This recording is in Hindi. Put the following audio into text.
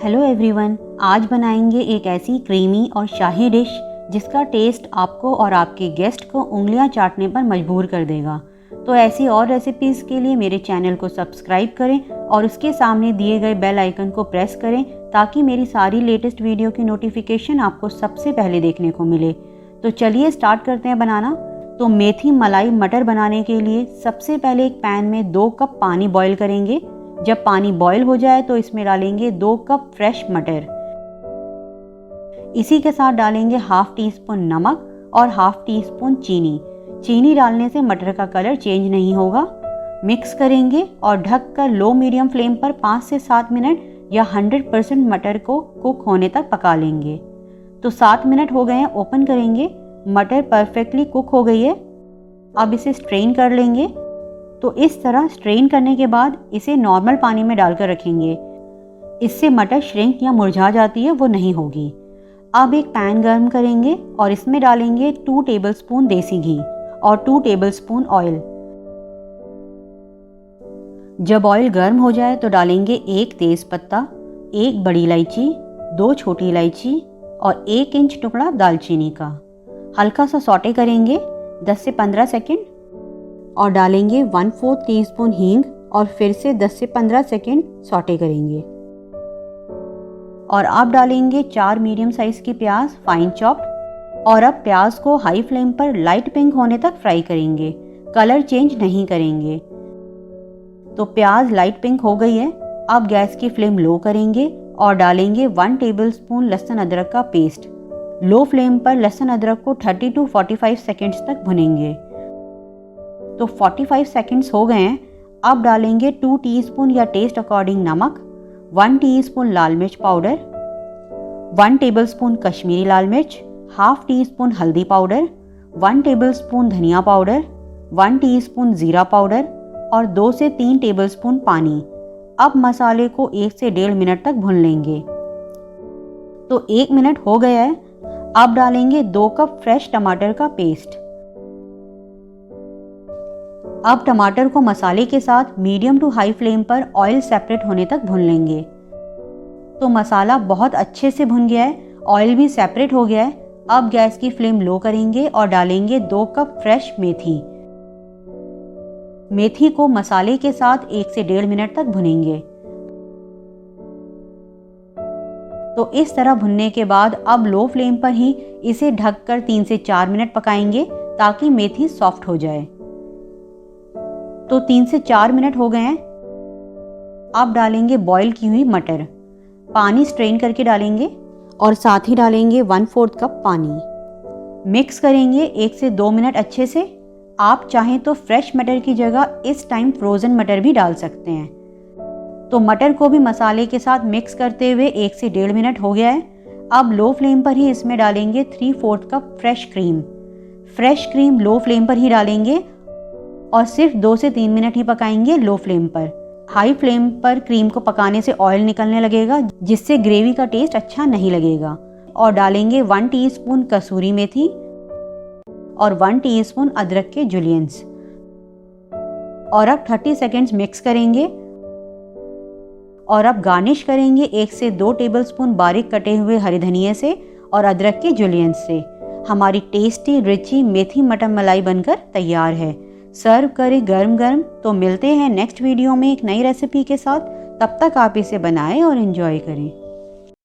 हेलो एवरीवन, आज बनाएंगे एक ऐसी क्रीमी और शाही डिश जिसका टेस्ट आपको और आपके गेस्ट को उंगलियां चाटने पर मजबूर कर देगा। तो ऐसी और रेसिपीज़ के लिए मेरे चैनल को सब्सक्राइब करें और उसके सामने दिए गए बेल आइकन को प्रेस करें ताकि मेरी सारी लेटेस्ट वीडियो की नोटिफिकेशन आपको सबसे पहले देखने को मिले। तो चलिए स्टार्ट करते हैं बनाना। तो मेथी मलाई मटर बनाने के लिए सबसे पहले एक पैन में 2 कप पानी बॉईल करेंगे। जब पानी बॉईल हो जाए तो इसमें डालेंगे 2 कप फ्रेश मटर। इसी के साथ डालेंगे हाफ टी स्पून नमक और हाफ टी स्पून चीनी। चीनी डालने से मटर का कलर चेंज नहीं होगा। मिक्स करेंगे और ढककर लो मीडियम फ्लेम पर 5 से 7 मिनट या 100% मटर को कुक होने तक पका लेंगे। तो 7 मिनट हो गए हैं, ओपन करेंगे। मटर परफेक्टली कुक हो गई है। अब इसे स्ट्रेन कर लेंगे। तो इस तरह स्ट्रेन करने के बाद इसे नॉर्मल पानी में डालकर रखेंगे। इससे मटर श्रिंक या मुरझा जाती है, वो नहीं होगी। अब एक पैन गर्म करेंगे और इसमें डालेंगे 2 टेबलस्पून देसी घी और 2 टेबलस्पून ऑयल। जब ऑयल गर्म हो जाए तो डालेंगे 1 तेज पत्ता, 1 बड़ी इलायची, 2 छोटी इलायची और 1 इंच टुकड़ा दालचीनी का। हल्का सा सौटे करेंगे 10 से 15 सेकेंड और डालेंगे 1/4 टीस्पून हींग और फिर से 10 से 15 सेकेंड सौटे करेंगे। और अब डालेंगे 4 मीडियम साइज की प्याज फाइन चॉप्ड। और अब प्याज को हाई फ्लेम पर लाइट पिंक होने तक फ्राई करेंगे, कलर चेंज नहीं करेंगे। तो प्याज लाइट पिंक हो गई है। अब गैस की फ्लेम लो करेंगे और डालेंगे 1 टेबलस्पून लहसुन अदरक का पेस्ट। लो फ्लेम पर लहसुन अदरक को 30 to 45 सेकेंड्स तक भुनेंगे। तो 45 सेकंड्स हो गए हैं। अब डालेंगे 2 टीस्पून या टेस्ट अकॉर्डिंग नमक, 1 टीस्पून लाल मिर्च पाउडर, 1 टेबलस्पून कश्मीरी लाल मिर्च, हाफ टी स्पून हल्दी पाउडर, 1 टेबलस्पून धनिया पाउडर, 1 टीस्पून जीरा पाउडर और 2 से 3 टेबलस्पून पानी। अब मसाले को 1 से 1.5 मिनट तक भून लेंगे। तो 1 मिनट हो गया है। अब डालेंगे 2 कप फ्रेश टमाटर का पेस्ट। अब टमाटर को मसाले के साथ मीडियम टू हाई फ्लेम पर ऑयल सेपरेट होने तक भून लेंगे। तो मसाला बहुत अच्छे से भुन गया है, ऑयल भी सेपरेट हो गया है। अब गैस की फ्लेम लो करेंगे और डालेंगे 2 कप फ्रेश मेथी। मेथी को मसाले के साथ 1 से 1.5 मिनट तक भुनेंगे। तो इस तरह भुनने के बाद अब लो फ्लेम पर ही इसे ढककर 3 से 4 मिनट पकाएंगे ताकि मेथी सॉफ्ट हो जाए। तो 3 से 4 मिनट हो गए हैं। अब डालेंगे बॉईल की हुई मटर। पानी स्ट्रेन करके डालेंगे और साथ ही डालेंगे 1/4 कप पानी। मिक्स करेंगे 1 से 2 मिनट अच्छे से। आप चाहें तो फ्रेश मटर की जगह इस टाइम फ्रोज़न मटर भी डाल सकते हैं। तो मटर को भी मसाले के साथ मिक्स करते हुए 1 से 1.5 मिनट हो गया है। अब लो फ्लेम पर ही इसमें डालेंगे 3/4 cup fresh cream. Fresh cream low flame पर ही डालेंगे और सिर्फ 2 से 3 मिनट ही पकाएंगे लो फ्लेम पर। हाई फ्लेम पर क्रीम को पकाने से ऑयल निकलने लगेगा जिससे ग्रेवी का टेस्ट अच्छा नहीं लगेगा। और डालेंगे 1 टीस्पून कसूरी मेथी और 1 टीस्पून अदरक के जुलियंस। और अब 30 सेकेंड्स मिक्स करेंगे। और अब गार्निश करेंगे 1 से 2 टेबलस्पून बारीक कटे हुए हरे धनिये से और अदरक के जुलियंस से। हमारी टेस्टी रिची मेथी मटर मलाई बनकर तैयार है। सर्व करें गरम गरम। तो मिलते हैं नेक्स्ट वीडियो में एक नई रेसिपी के साथ। तब तक आप इसे बनाएं और एंजॉय करें।